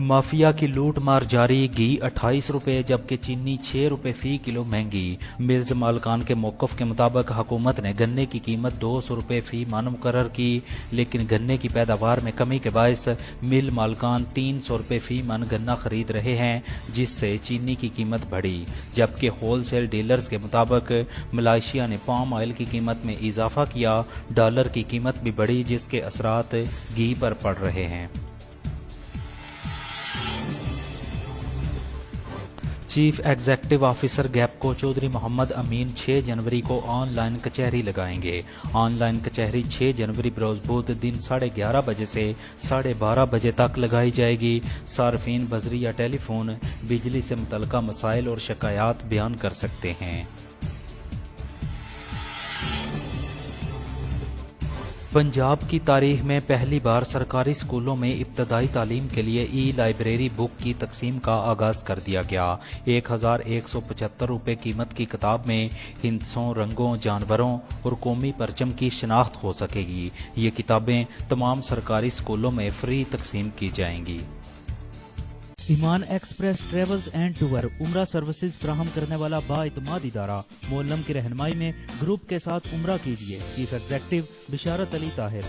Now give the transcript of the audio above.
Mafia की लूट मार जारी, घी 28 रुपये जबकि चीनी 6 रुपये फी किलो महंगी। मिल्स मालकान के मौक़िफ़ के मुताबिक हुकूमत ने गन्ने की कीमत 200 रुपये फी मन मुकर्रर की, लेकिन गन्ने की पैदावार में कमी के बायस मिल मालकान 300 रुपये फी मन गन्ना खरीद रहे हैं, जिससे चीनी की कीमत बढ़ी। जबकि होल सेल डीलर्स के मुताबिक मलेशिया ने पाम ऑयल की कीमत में इजाफा किया, डॉलर की कीमत भी बढ़ी, जिसके असरात घी पर पड़ रहे हैं। चीफ एग्जीक्यूटिव ऑफिसर गैपको चौधरी मोहम्मद अमीन 6 जनवरी को ऑनलाइन कचहरी लगाएंगे। ऑनलाइन कचहरी 6 जनवरी बरोज बुध दिन 11:30 बजे से 12:30 बजे तक लगाई जाएगी। सार्फिन बजरी या टेलीफोन बिजली से मुतल्लिका मसाइल और शिकायत बयान कर सकते हैं। पंजाब की तारीख में पहली बार सरकारी स्कूलों में इब्तदाई तालीम के लिए ई लाइब्रेरी बुक की तकसीम का आगाज़ कर दिया गया। 1175 रुपये कीमत की किताब में हिंसों, रंगों, जानवरों और कौमी परचम की शिनाख्त हो सकेगी। ये किताबें तमाम सरकारी स्कूलों में फ्री तकसीम की जाएंगी। ईमान एक्सप्रेस ट्रेवल्स एंड टूर उम्रा सर्विसेज फराहम करने वाला बाइतमाद इदारा मोल्लम की रहनुमाई में ग्रुप के साथ उम्रा कीजिए। चीफ एग्जीक्यूटिव बिशारत अली ताहिर।